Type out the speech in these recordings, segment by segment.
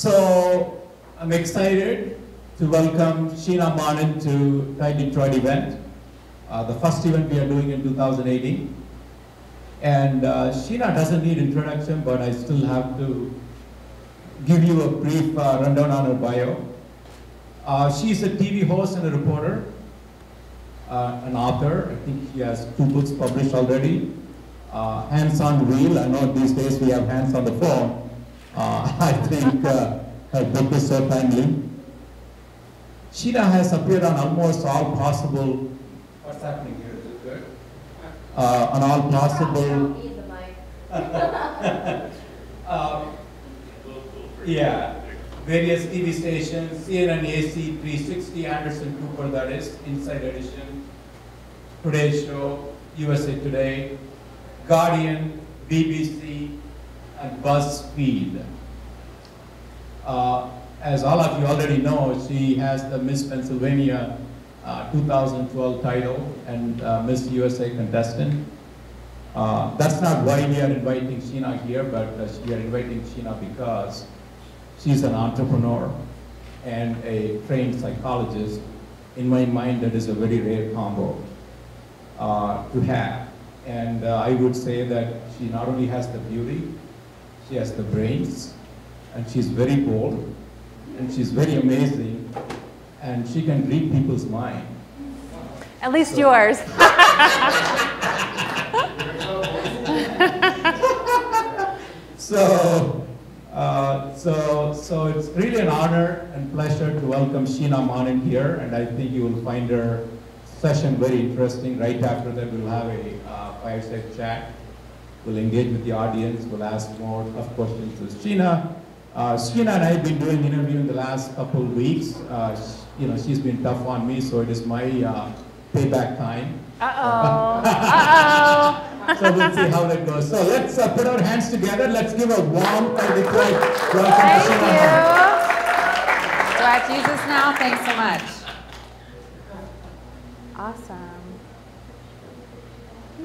So I'm excited to welcome Sheena Monnin to TiE Detroit event, the first event we are doing in 2018. And Sheena doesn't need introduction, but I still have to give you a brief rundown on her bio. She's a TV host and a reporter, an author. I think she has 2 books published already. Hands on Wheel. I know these days we have hands on the phone. I think her book is so timely. Sheena has appeared on almost all possible. What's happening here? Is it good? On all possible. Yeah, various TV stations, CNN, AC, 360, Anderson Cooper, that is, Inside Edition, Today Show, USA Today, Guardian, BBC, and BuzzFeed. As all of you already know, she has the Miss Pennsylvania 2012 title and Miss USA contestant. That's not why we are inviting Sheena here, but we are inviting Sheena because she's an entrepreneur and a trained psychologist. In my mind, that is a very rare combo to have. And I would say that she not only has the beauty, she has the brains, and she's very bold, and she's very amazing, and she can read people's mind. At least yours. So it's really an honor and pleasure to welcome Sheena Monnin here, and I think you will find her session very interesting. Right after that, we'll have a fireside chat. We'll engage with the audience. We'll ask more tough questions to Sheena. Sheena and I have been doing interview in the last couple of weeks. You know, she's been tough on me, so it is my payback time. Uh-oh. Uh-oh. So we'll see how that goes. So let's put our hands together. Let's give a warm Detroit welcome. Thank you. Do I have to use this now? Thanks so much. Awesome.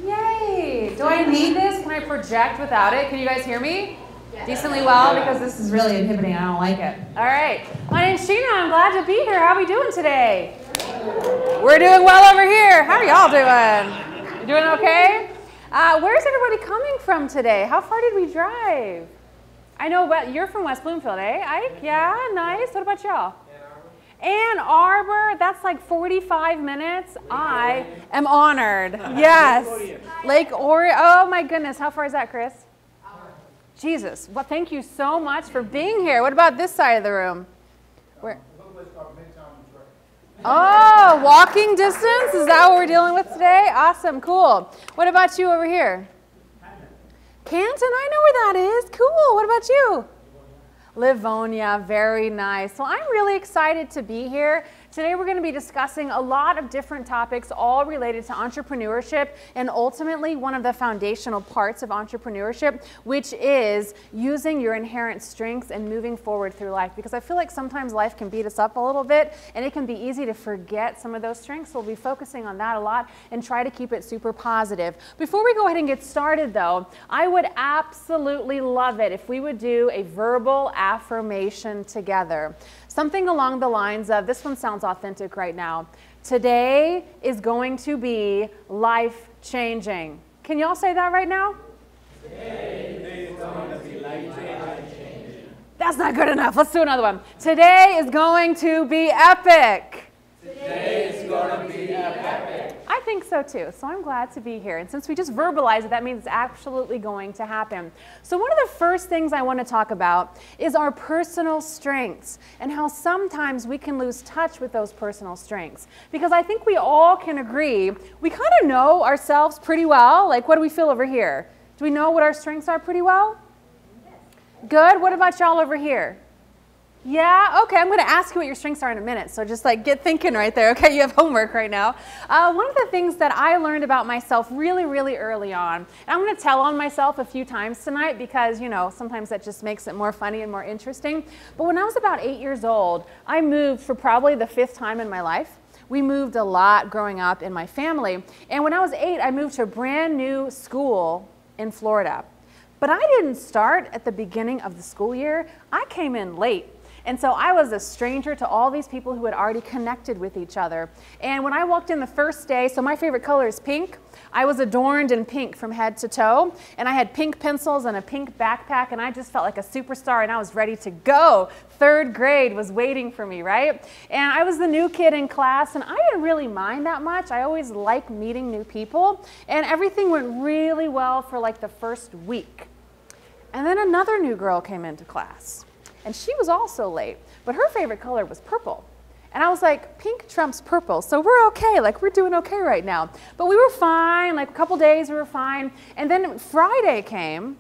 Yay! Do I need this? Can I project without it? Can you guys hear me? Decently well, because this is really inhibiting. I don't like it. All right. My name's Sheena. I'm glad to be here. How are we doing today? We're doing well over here. How are y'all doing? You doing okay? Where's everybody coming from today? How far did we drive? I know, but you're from West Bloomfield, eh, Ike? Yeah, nice. What about y'all? Ann Arbor, that's like 45 minutes. I am honored. Yes. Lake Orion. Oh my goodness. How far is that, Chris? Jesus. Well, thank you so much for being here. What about this side of the room? Where? Oh, walking distance? Is that what we're dealing with today? Awesome, cool. What about you over here? Canton, I know where that is. Cool. What about you? Livonia, very nice. Well, I'm really excited to be here. Today we're going to be discussing a lot of different topics, all related to entrepreneurship and ultimately one of the foundational parts of entrepreneurship, which is using your inherent strengths and moving forward through life. Because I feel like sometimes life can beat us up a little bit and it can be easy to forget some of those strengths. So we'll be focusing on that a lot and try to keep it super positive. Before we go ahead and get started though, I would absolutely love it if we would do a verbal affirmation together. Something along the lines of, this one sounds authentic right now, today is going to be life-changing. Can y'all say that right now? Today is going to be life-changing. That's not good enough. Let's do another one. Today is going to be epic. Today is going to be epic. I think so too, so I'm glad to be here. And since we just verbalized it, that means it's absolutely going to happen. So one of the first things I want to talk about is our personal strengths and how sometimes we can lose touch with those personal strengths. Because I think we all can agree, we kind of know ourselves pretty well. Like, what do we feel over here? Do we know what our strengths are pretty well? Good. What about y'all over here? Yeah, okay, I'm going to ask you what your strengths are in a minute, so just like get thinking right there, okay? You have homework right now. One of the things that I learned about myself really, really early on, and I'm going to tell on myself a few times tonight because, you know, sometimes that just makes it more funny and more interesting. But when I was about 8 years old, I moved for probably the 5th time in my life. We moved a lot growing up in my family, and when I was 8, I moved to a brand new school in Florida. But I didn't start at the beginning of the school year. I came in late. And so I was a stranger to all these people who had already connected with each other. And when I walked in the first day, so my favorite color is pink. I was adorned in pink from head to toe. And I had pink pencils and a pink backpack. And I just felt like a superstar and I was ready to go. Third grade was waiting for me, right? And I was the new kid in class and I didn't really mind that much. I always like meeting new people. And everything went really well for like the first week. And then another new girl came into class. And she was also late, but her favorite color was purple. And I was like, pink trumps purple, so we're okay, like we're doing okay right now. But we were fine, like a couple days we were fine. And then Friday came,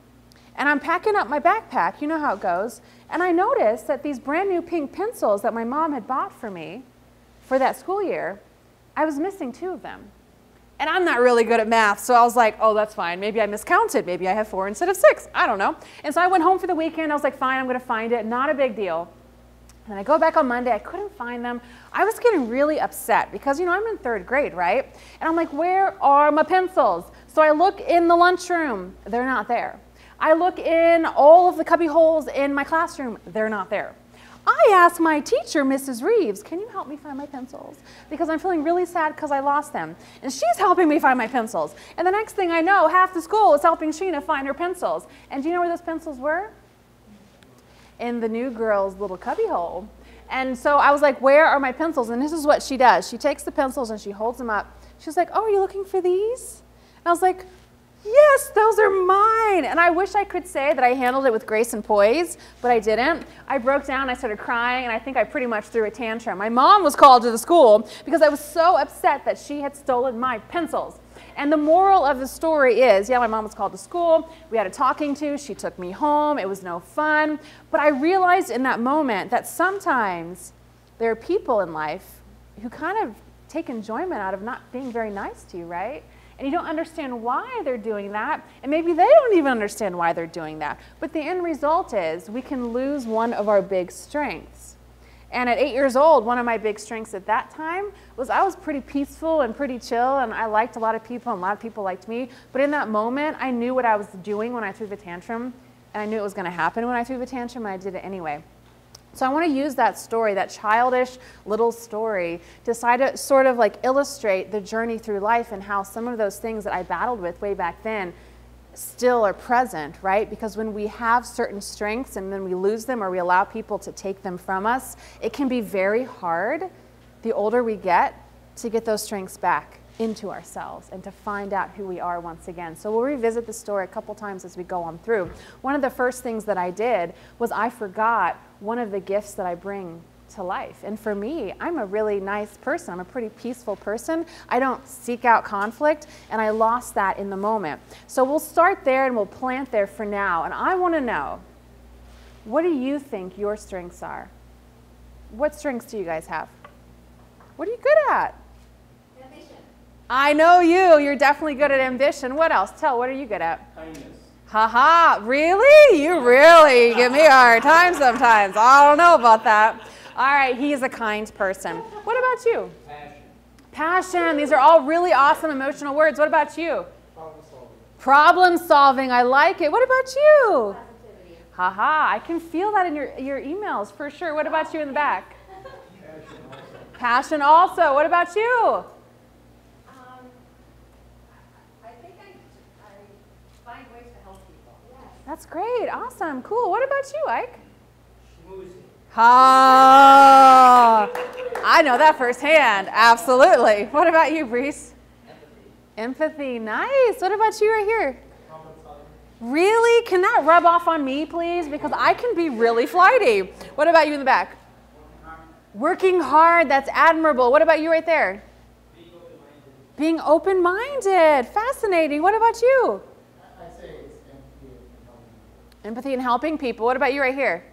and I'm packing up my backpack, you know how it goes, and I noticed that these brand new pink pencils that my mom had bought for me for that school year, I was missing 2 of them. And I'm not really good at math, so I was like, oh, that's fine. Maybe I miscounted. Maybe I have 4 instead of 6. I don't know. And so I went home for the weekend. I was like, fine, I'm going to find it. Not a big deal. And I go back on Monday. I couldn't find them. I was getting really upset because, you know, I'm in 3rd grade, right? And I'm like, where are my pencils? So I look in the lunchroom. They're not there. I look in all of the cubby holes in my classroom. They're not there. I asked my teacher, Mrs. Reeves, can you help me find my pencils? Because I'm feeling really sad because I lost them. And she's helping me find my pencils. And the next thing I know, half the school is helping Sheena find her pencils. And do you know where those pencils were? In the new girl's little cubby hole. And so I was like, where are my pencils? And this is what she does. She takes the pencils and she holds them up. She's like, oh, are you looking for these? And I was like, yes, those are mine. And I wish I could say that I handled it with grace and poise, but I didn't. I broke down, I started crying, and I think I pretty much threw a tantrum. My mom was called to the school because I was so upset that she had stolen my pencils. And the moral of the story is, yeah, my mom was called to school. We had a talking to. She took me home. It was no fun. But I realized in that moment that sometimes there are people in life who kind of take enjoyment out of not being very nice to you, right? And you don't understand why they're doing that, and maybe they don't even understand why they're doing that. But the end result is we can lose one of our big strengths. And at 8 years old, one of my big strengths at that time was I was pretty peaceful and pretty chill, and I liked a lot of people, and a lot of people liked me. But in that moment, I knew what I was doing when I threw the tantrum, and I knew it was going to happen when I threw the tantrum, and I did it anyway. So I want to use that story, that childish little story, to sort of like illustrate the journey through life and how some of those things that I battled with way back then still are present, right? Because when we have certain strengths and then we lose them or we allow people to take them from us, it can be very hard, the older we get, to get those strengths back into ourselves and to find out who we are once again. So we'll revisit the story a couple times as we go on through. One of the first things that I did was I forgot one of the gifts that I bring to life. And for me, I'm a really nice person. I'm a pretty peaceful person. I don't seek out conflict, and I lost that in the moment. So we'll start there and we'll plant there for now. And I want to know, what do you think your strengths are? What strengths do you guys have? What are you good at? Ambition. I know you. You're definitely good at ambition. What else? What are you good at? Kindness. Haha, really? You really give me a hard time sometimes. I don't know about that. All right, he's a kind person. What about you? Passion. Passion. These are all really awesome emotional words. What about you? Problem solving. Problem solving. I like it. What about you? Positivity. Haha, I can feel that in your emails for sure. What about you in the back? Passion also. Passion also. What about you? I think I find ways to help people. Yes. That's great. Awesome. Cool. What about you, Ike? Schmoozing. Ah, I know that firsthand. Absolutely. What about you, Brees? Empathy. Nice. What about you right here? Problem solving. Really? Can that rub off on me, please? Because I can be really flighty. What about you in the back? Working hard. That's admirable. What about you right there? Being open-minded. Fascinating. What about you? I'd say it's empathy and helping. Empathy and helping people. What about you right here?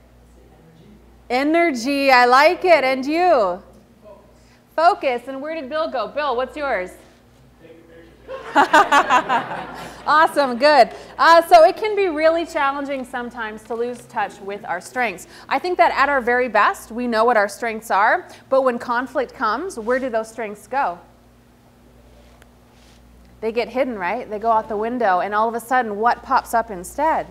Energy. I like it. And you? Focus. And where did Bill go? Bill, what's yours? Awesome. Good. So it can be really challenging sometimes to lose touch with our strengths. I think that at our very best, we know what our strengths are. But when conflict comes, where do those strengths go? They get hidden, right? They go out the window. And all of a sudden, what pops up instead?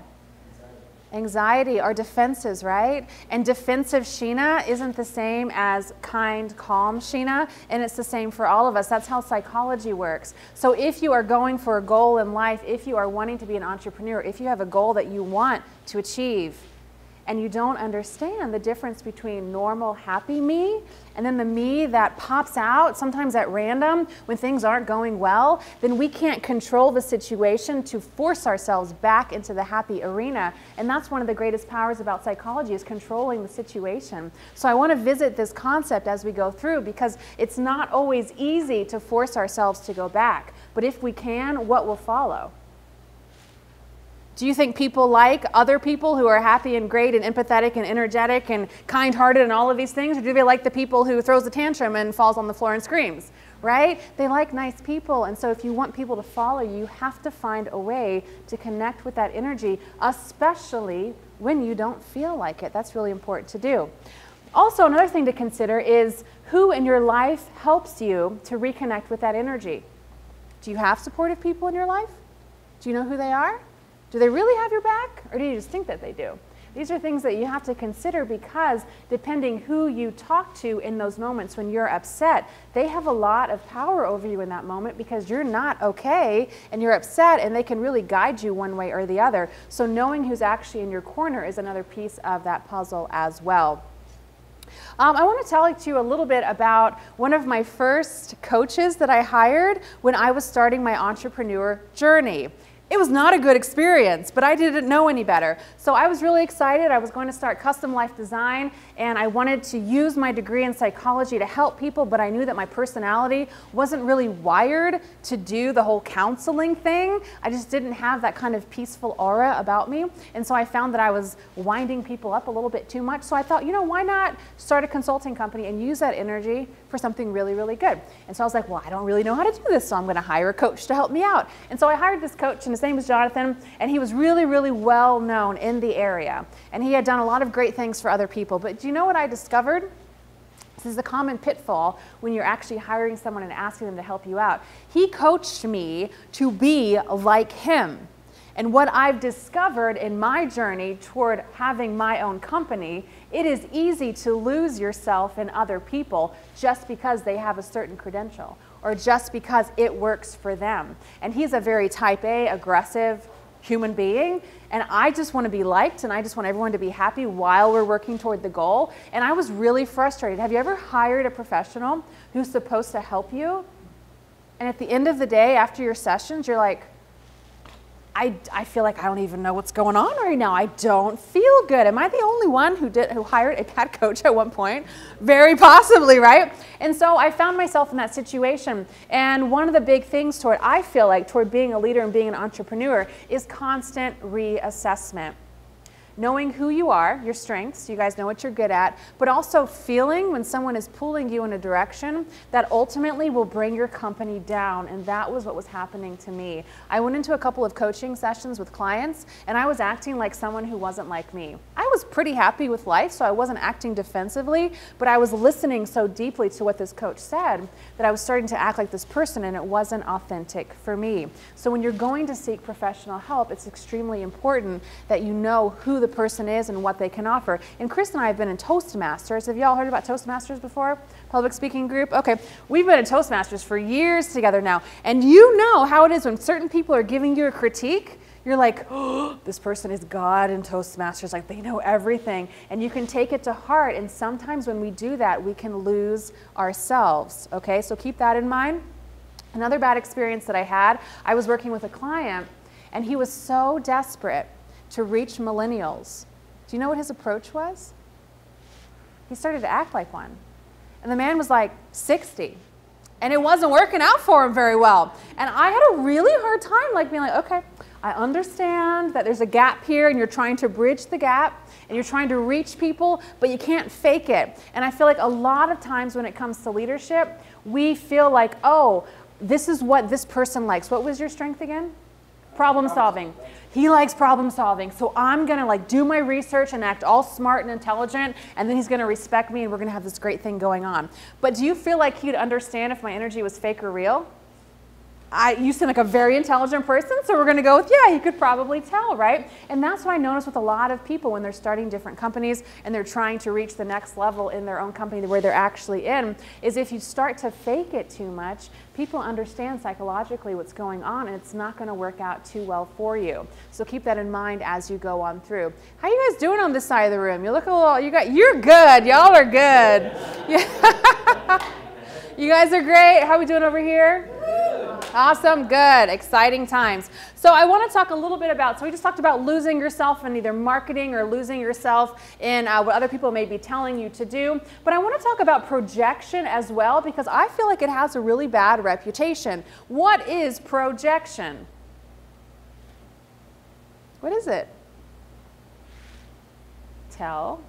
Anxiety are defenses, right? And defensive Sheena isn't the same as kind, calm Sheena, and it's the same for all of us. That's how psychology works. So if you are going for a goal in life, if you are wanting to be an entrepreneur, if you have a goal that you want to achieve, and you don't understand the difference between normal, happy me and then the me that pops out, sometimes at random, when things aren't going well, then we can't control the situation to force ourselves back into the happy arena. And that's one of the greatest powers about psychology, is controlling the situation. So I want to visit this concept as we go through, because it's not always easy to force ourselves to go back. But if we can, what will follow? Do you think people like other people who are happy and great and empathetic and energetic and kind-hearted and all of these things? Or do they like the people who throws a tantrum and falls on the floor and screams, right? They like nice people. And so if you want people to follow you, you have to find a way to connect with that energy, especially when you don't feel like it. That's really important to do. Also, another thing to consider is who in your life helps you to reconnect with that energy. Do you have supportive people in your life? Do you know who they are? Do they really have your back, or do you just think that they do? These are things that you have to consider, because depending who you talk to in those moments when you're upset, they have a lot of power over you in that moment, because you're not okay and you're upset, and they can really guide you one way or the other. So knowing who's actually in your corner is another piece of that puzzle as well. I want to tell you a little bit about one of my first coaches that I hired when I was starting my entrepreneur journey. It was not a good experience, but I didn't know any better. So I was really excited. I was going to start custom life design, and I wanted to use my degree in psychology to help people, but I knew that my personality wasn't really wired to do the whole counseling thing. I just didn't have that kind of peaceful aura about me. And so I found that I was winding people up a little bit too much. So I thought, you know, why not start a consulting company and use that energy for something really, really good? And so I was like, well, I don't really know how to do this, so I'm going to hire a coach to help me out. And so I hired this coach, and his name was Jonathan, and he was really, really well known in the area. And he had done a lot of great things for other people. But do you know what I discovered? This is a common pitfall when you're actually hiring someone and asking them to help you out. He coached me to be like him. And what I've discovered in my journey toward having my own company, it is easy to lose yourself in other people just because they have a certain credential, or just because it works for them. And he's a very type A, aggressive human being, and I just want to be liked, and I just want everyone to be happy while we're working toward the goal. And I was really frustrated. Have you ever hired a professional who's supposed to help you, and at the end of the day, after your sessions, you're like, I feel like I don't even know what's going on right now. I don't feel good. Am I the only one who hired a bad coach at one point? Very possibly, right? And so I found myself in that situation. And one of the big things I feel like toward being a leader and being an entrepreneur is constant reassessment. Knowing who you are, your strengths, you guys know what you're good at, but also feeling when someone is pulling you in a direction that ultimately will bring your company down. And that was what was happening to me. I went into a couple of coaching sessions with clients, and I was acting like someone who wasn't like me. I was pretty happy with life, so I wasn't acting defensively, but I was listening so deeply to what this coach said that I was starting to act like this person, and it wasn't authentic for me. So when you're going to seek professional help, it's extremely important that you know who the person is and what they can offer. And Chris and I have been in Toastmasters. Have you all heard about Toastmasters before? Public speaking group? Okay, we've been in Toastmasters for years together now. And you know how it is when certain people are giving you a critique, you're like, oh, this person is God in Toastmasters, like they know everything. And you can take it to heart. And sometimes when we do that, we can lose ourselves. Okay, so keep that in mind. Another bad experience that I had, I was working with a client, and he was so desperate to reach millennials. Do you know what his approach was? He started to act like one. And the man was like 60. And it wasn't working out for him very well. And I had a really hard time like being like, okay, I understand that there's a gap here and you're trying to bridge the gap and you're trying to reach people, but you can't fake it. And I feel like a lot of times when it comes to leadership, we feel like, oh, this is what this person likes. What was your strength again? Problem solving. He likes problem solving, so I'm gonna like do my research and act all smart and intelligent, and then he's gonna respect me and we're gonna have this great thing going on. But do you feel like he'd understand if my energy was fake or real? you seem like a very intelligent person, so we're going to go with, yeah, he could probably tell, right? And that's what I notice with a lot of people when they're starting different companies and they're trying to reach the next level in their own company where they're actually in, is if you start to fake it too much, people understand psychologically what's going on and it's not going to work out too well for you. So keep that in mind as you go on through. How you guys doing on this side of the room? You look a little, you're good. Y'all are good. Yeah. You guys are great. How are we doing over here? Awesome, good, exciting times. So I want to talk a little bit about, so we just talked about losing yourself in either marketing or losing yourself in what other people may be telling you to do. But I want to talk about projection as well because I feel like it has a really bad reputation. What is projection? What is it? Tell.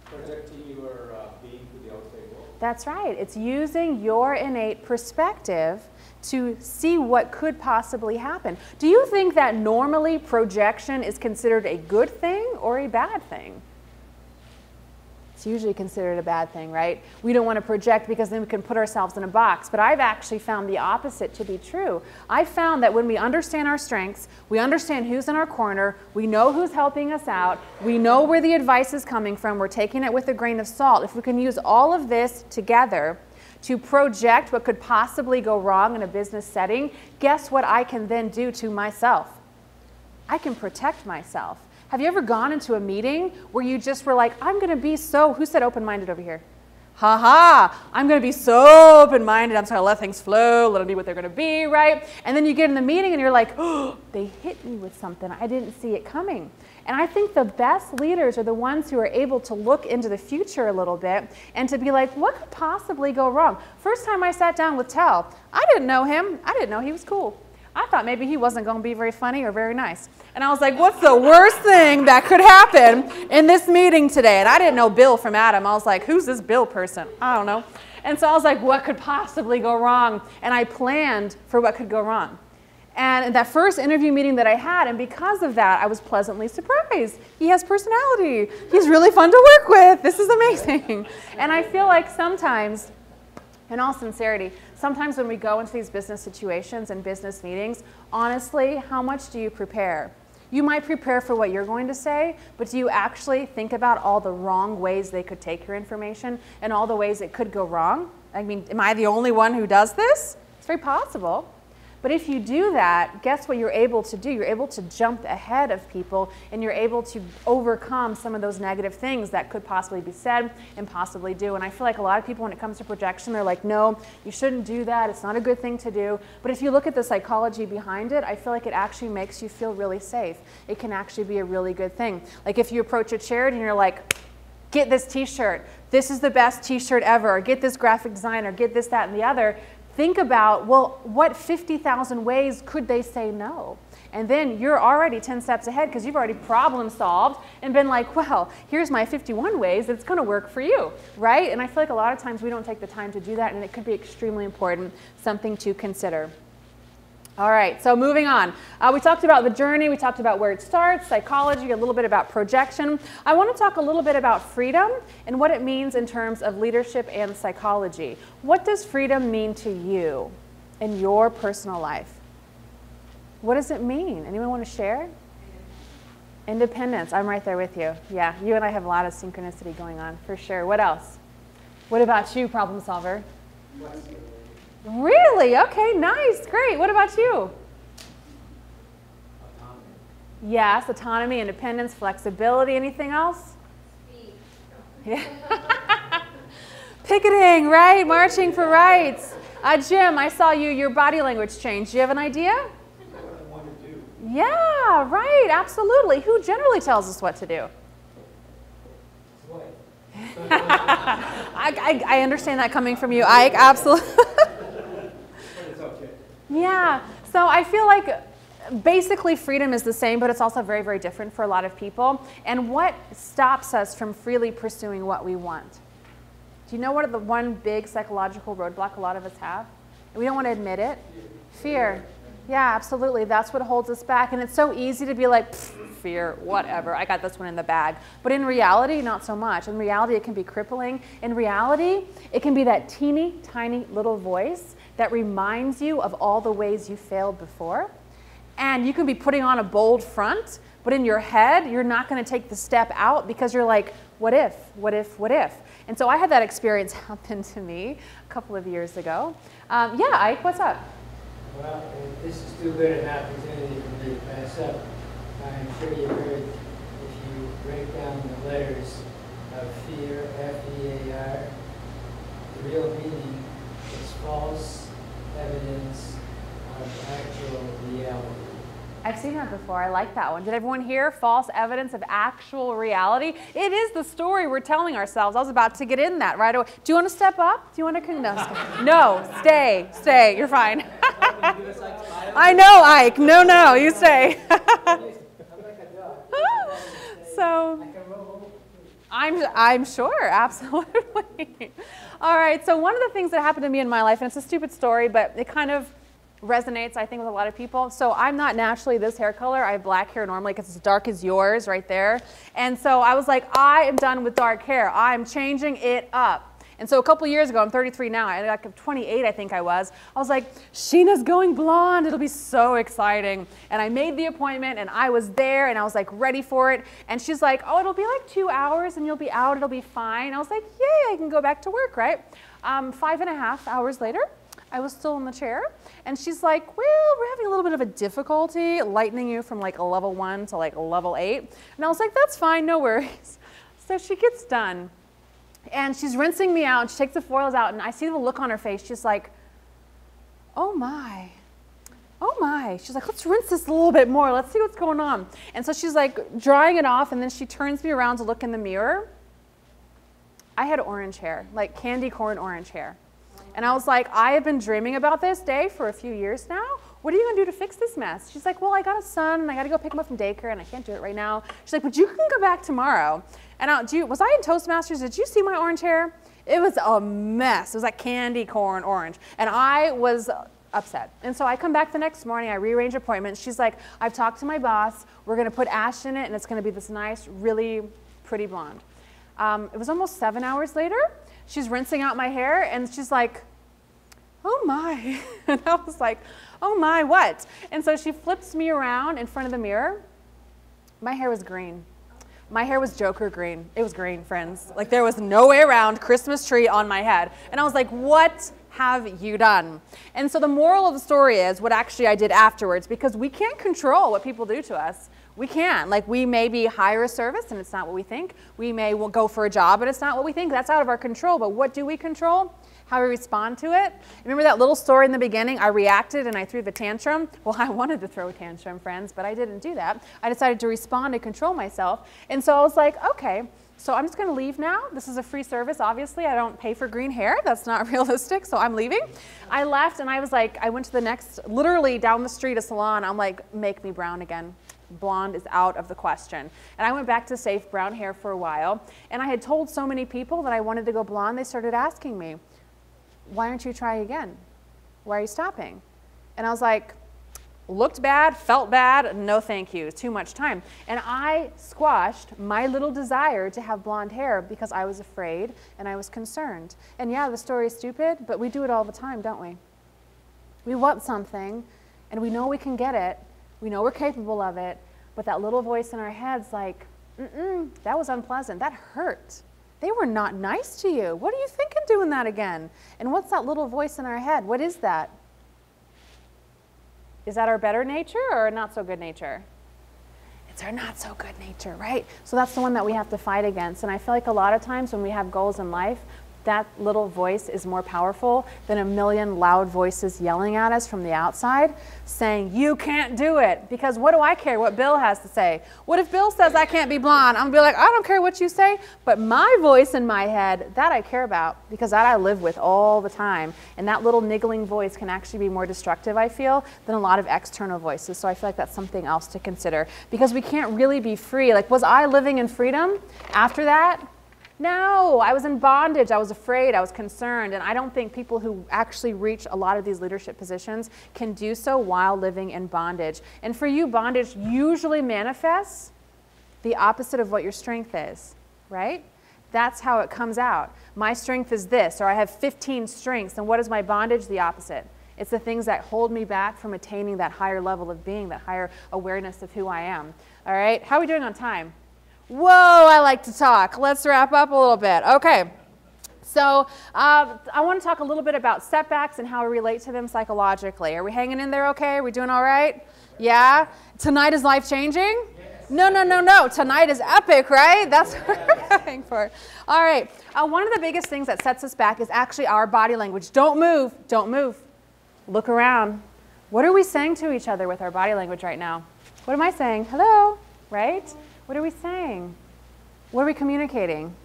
Projecting your being to the outside world. That's right. It's using your innate perspective to see what could possibly happen. Do you think that normally projection is considered a good thing or a bad thing? It's usually considered a bad thing, right? We don't want to project because then we can put ourselves in a box. But I've actually found the opposite to be true. I found that when we understand our strengths, we understand who's in our corner, we know who's helping us out, we know where the advice is coming from, we're taking it with a grain of salt. If we can use all of this together to project what could possibly go wrong in a business setting, guess what I can then do to myself? I can protect myself. Have you ever gone into a meeting where you just were like, I'm going to be so, who said open-minded over here? Ha ha, I'm going to be so open-minded, I'm just going to let things flow, let them be what they're going to be, right? And then you get in the meeting and you're like, oh, they hit me with something. I didn't see it coming. And I think the best leaders are the ones who are able to look into the future a little bit and to be like, what could possibly go wrong? First time I sat down with Tel, I didn't know him. I didn't know he was cool. I thought maybe he wasn't going to be very funny or very nice. And I was like, what's the worst thing that could happen in this meeting today? And I didn't know Bill from Adam. I was like, who's this Bill person? I don't know. And so I was like, what could possibly go wrong? And I planned for what could go wrong. And that first interview meeting that I had, and because of that, I was pleasantly surprised. He has personality. He's really fun to work with. This is amazing. And I feel like sometimes, in all sincerity, sometimes when we go into these business situations and business meetings, honestly, how much do you prepare? You might prepare for what you're going to say, but do you actually think about all the wrong ways they could take your information and all the ways it could go wrong? I mean, am I the only one who does this? It's very possible. But if you do that, guess what you're able to do? You're able to jump ahead of people and you're able to overcome some of those negative things that could possibly be said and possibly do. And I feel like a lot of people when it comes to projection, they're like, no, you shouldn't do that. It's not a good thing to do. But if you look at the psychology behind it, I feel like it actually makes you feel really safe. It can actually be a really good thing. Like if you approach a charity and you're like, get this t-shirt. This is the best t-shirt ever. Or get this graphic designer. Get this, that, and the other. Think about, well, what 50,000 ways could they say no? And then you're already 10 steps ahead because you've already problem solved and been like, well, here's my 51 ways that's going to work for you, right? And I feel like a lot of times we don't take the time to do that, and it could be extremely important, something to consider. All right, so moving on. We talked about the journey, we talked about where it starts, psychology, a little bit about projection. I want to talk a little bit about freedom and what it means in terms of leadership and psychology. What does freedom mean to you in your personal life? What does it mean? Anyone want to share? Independence. I'm right there with you. Yeah, you and I have a lot of synchronicity going on, for sure. What else? What about you, problem solver? Really? Okay, nice, great. What about you? Autonomy. Yes, autonomy, independence, flexibility. Anything else? Speed. Yeah. Picketing, right? Marching for rights. Jim, I saw you, your body language changed. Do you have an idea? What I want to do. Yeah, right, absolutely. Who generally tells us what to do? I understand that coming from you, Ike, absolutely. Yeah, so I feel like basically freedom is the same, but it's also very, very different for a lot of people. And what stops us from freely pursuing what we want? Do you know what the one big psychological roadblock a lot of us have? And we don't want to admit it. Fear. Yeah, absolutely. That's what holds us back. And it's so easy to be like, fear, whatever, I got this one in the bag. But in reality, not so much. In reality, it can be crippling. In reality, it can be that teeny tiny little voice that reminds you of all the ways you failed before. And you can be putting on a bold front, but in your head, you're not going to take the step out because you're like, what if, what if, what if? And so I had that experience happen to me a couple of years ago. Yeah, Ike, what's up? Well, this is too good an opportunity for me to pass up. I'm sure you heard, if you break down the letters of fear, F-E-A-R, the real meaning is false evidence of actual reality. I've seen that before. I like that one. Did everyone hear false evidence of actual reality? It is the story we're telling ourselves. I was about to get in that right away. Do you want to step up? Do you want to? No, stay, stay. You're fine. I know, Ike. No, no, you stay. So, I'm sure, absolutely. All right, so one of the things that happened to me in my life, and it's a stupid story, but it kind of resonates, I think, with a lot of people. So I'm not naturally this hair color. I have black hair normally because it's as dark as yours right there. And so I was like, I am done with dark hair. I'm changing it up. And so a couple years ago, I'm 33 now, like 28 I think I was like, Sheena's going blonde. It'll be so exciting. And I made the appointment and I was there and I was like ready for it. And she's like, oh, it'll be like 2 hours and you'll be out. It'll be fine. I was like, yay, I can go back to work, right? 5.5 hours later, I was still in the chair, and she's like, well, we're having a little bit of a difficulty lightening you from like a level 1 to like a level 8. And I was like, that's fine, no worries. So she gets done, and she's rinsing me out, and she takes the foils out, and I see the look on her face. She's like, oh my. Oh my. She's like, let's rinse this a little bit more. Let's see what's going on. And so she's like drying it off, and then she turns me around to look in the mirror. I had orange hair, like candy corn orange hair. And I was like, I have been dreaming about this day for a few years now. What are you going to do to fix this mess? She's like, well, I got a son, and I got to go pick him up from daycare, and I can't do it right now. She's like, but you can go back tomorrow. And was I in Toastmasters? Did you see my orange hair? It was a mess. It was like candy corn orange. And I was upset. And so I come back the next morning. I rearrange appointments. She's like, I've talked to my boss. We're going to put ash in it, and it's going to be this nice, really pretty blonde. It was almost 7 hours later. She's rinsing out my hair, and she's like, oh my. And I was like, oh my, what? And so she flips me around in front of the mirror. My hair was green. My hair was Joker green. It was green, friends. Like there was no way around, Christmas tree on my head. And I was like, what have you done? And so the moral of the story is what actually I did afterwards, because we can't control what people do to us. We can. Like we maybe hire a service and it's not what we think. We may go for a job and it's not what we think. That's out of our control. But what do we control? How we respond to it. Remember that little story in the beginning? I reacted and I threw the tantrum. Well, I wanted to throw a tantrum, friends, but I didn't do that. I decided to respond and control myself. And so I was like, okay, so I'm just going to leave now. This is a free service. Obviously, I don't pay for green hair. That's not realistic, so I'm leaving. I left and I was like, I went to the next, literally down the street, a salon. I'm like, make me brown again. Blonde is out of the question. And I went back to safe brown hair for a while. And I had told so many people that I wanted to go blonde, they started asking me, why aren't you trying again? Why are you stopping? And I was like, looked bad, felt bad, no thank you, too much time. And I squashed my little desire to have blonde hair because I was afraid and I was concerned. And yeah, the story is stupid, but we do it all the time, don't we? We want something and we know we can get it. We know we're capable of it, but that little voice in our head's like, that was unpleasant, that hurt. They were not nice to you. What are you thinking doing that again? And what's that little voice in our head? What is that? Is that our better nature or our not so good nature? It's our not so good nature, right? So that's the one that we have to fight against. And I feel like a lot of times when we have goals in life, that little voice is more powerful than a million loud voices yelling at us from the outside saying, you can't do it. Because what do I care what Bill has to say? What if Bill says I can't be blonde? I'm gonna be like, I don't care what you say, but my voice in my head, that I care about because that I live with all the time. And that little niggling voice can actually be more destructive, I feel, than a lot of external voices. So I feel like that's something else to consider because we can't really be free. Like, was I living in freedom after that? No, I was in bondage. I was afraid. I was concerned. And I don't think people who actually reach a lot of these leadership positions can do so while living in bondage. And for you, bondage usually manifests the opposite of what your strength is, right? that's how it comes out. My strength is this, or I have 15 strengths, and what is my bondage? The opposite. It's the things that hold me back from attaining that higher level of being, that higher awareness of who I am. All right, how are we doing on time? Whoa, I like to talk. Let's wrap up a little bit. Okay. So I want to talk a little bit about setbacks and how we relate to them psychologically. Are we hanging in there okay? Are we doing all right? Yeah? Tonight is life-changing? Yes. No, no, no, no. Tonight is epic, right? That's what we're going for. All right. One of the biggest things that sets us back is actually our body language. Don't move. Don't move. Look around. What are we saying to each other with our body language right now? What am I saying? Hello, right? What are we saying? What are we communicating?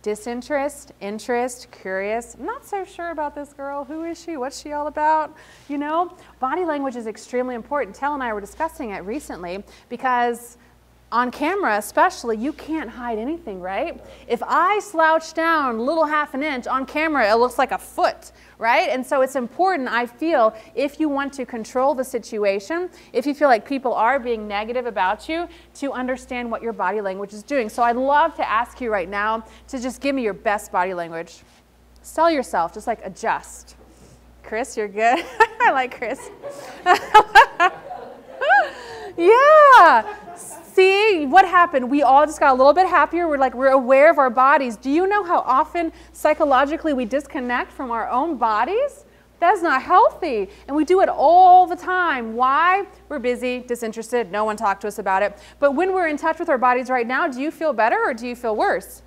Disinterest, interest, curious. I'm not so sure about this girl. Who is she? What's she all about? You know, body language is extremely important. Tel and I were discussing it recently because on camera especially, you can't hide anything, right? If I slouch down a little half an inch on camera, it looks like a foot, right? And so it's important, I feel, if you want to control the situation, if you feel like people are being negative about you, to understand what your body language is doing. So I'd love to ask you right now to just give me your best body language. Sell yourself, just like adjust. Chris, you're good. I like Chris. Yeah. See, what happened? We all just got a little bit happier. We're aware of our bodies. Do you know how often psychologically we disconnect from our own bodies? That's not healthy. And we do it all the time. Why? We're busy, disinterested. No one talked to us about it. But when we're in touch with our bodies right now, do you feel better or do you feel worse?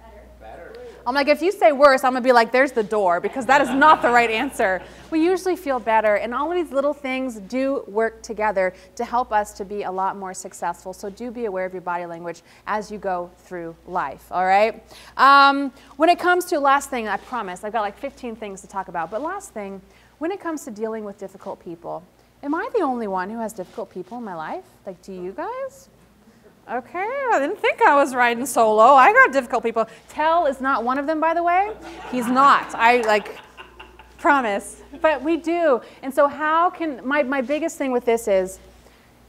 I'm like, if you say worse, I'm going to be like, there's the door, because that is not the right answer. We usually feel better, and all of these little things do work together to help us to be a lot more successful. So do be aware of your body language as you go through life, all right? When it comes to, last thing, I promise, I've got like 15 things to talk about, but last thing, when it comes to dealing with difficult people, am I the only one who has difficult people in my life? Like, do you guys? Okay, I didn't think I was riding solo. I got difficult people. Tel is not one of them, by the way. He's not. I promise. But we do. And so how can, my biggest thing with this is,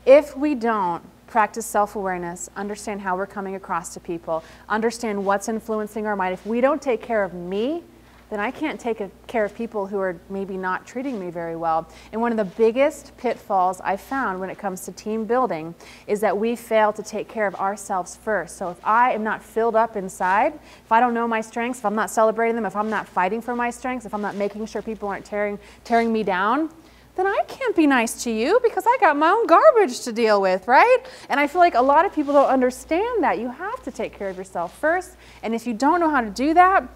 if we don't practice self-awareness, understand how we're coming across to people, understand what's influencing our mind, if we don't take care of me, then I can't take care of people who are maybe not treating me very well. And one of the biggest pitfalls I found when it comes to team building is that we fail to take care of ourselves first. So if I am not filled up inside, if I don't know my strengths, if I'm not celebrating them, if I'm not fighting for my strengths, if I'm not making sure people aren't tearing me down, then I can't be nice to you because I got my own garbage to deal with, right? And I feel like a lot of people don't understand that. You have to take care of yourself first. And if you don't know how to do that,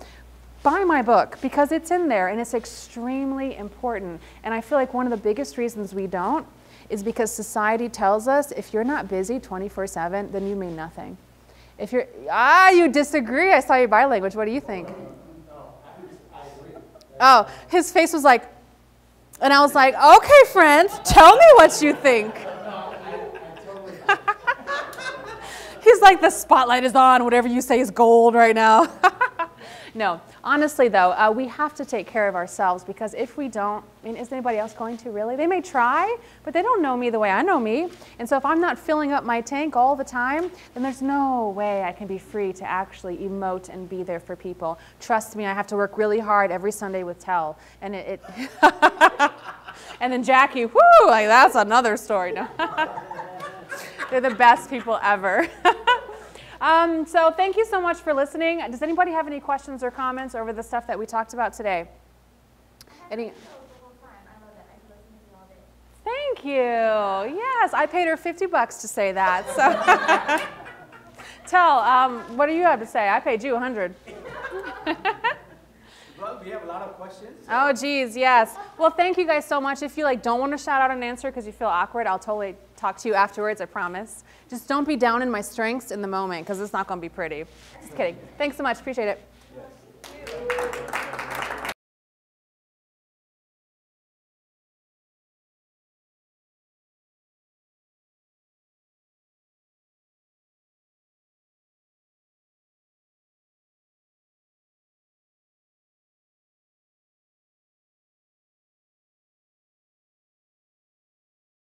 buy my book, because it's in there and it's extremely important. And I feel like one of the biggest reasons we don't is because society tells us if you're not busy 24/7, then you mean nothing. If you're, you disagree. I saw your body language. What do you think? I agree. Oh, his face was like, and I was like, okay, friend, tell me what you think. He's like, the spotlight is on. Whatever you say is gold right now. No, honestly though, we have to take care of ourselves, because if we don't, I mean, is anybody else going to really? They may try, but they don't know me the way I know me. And so if I'm not filling up my tank all the time, then there's no way I can be free to actually emote and be there for people. Trust me, I have to work really hard every Sunday with Tel. And and then Jackie, whoo, like that's another story. No. They're the best people ever. So thank you so much for listening. Does anybody have any questions or comments over the stuff that we talked about today? Any? Thank you. Yes, I paid her $50 to say that. So, Tel, what do you have to say? I paid you $100. Well, we have a lot of questions. Oh, geez, yes. Well, thank you guys so much. If you don't want to shout out an answer because you feel awkward, I'll totally talk to you afterwards, I promise. Just don't be down in my strengths in the moment, because it's not going to be pretty. Just kidding. Thanks so much. Appreciate it.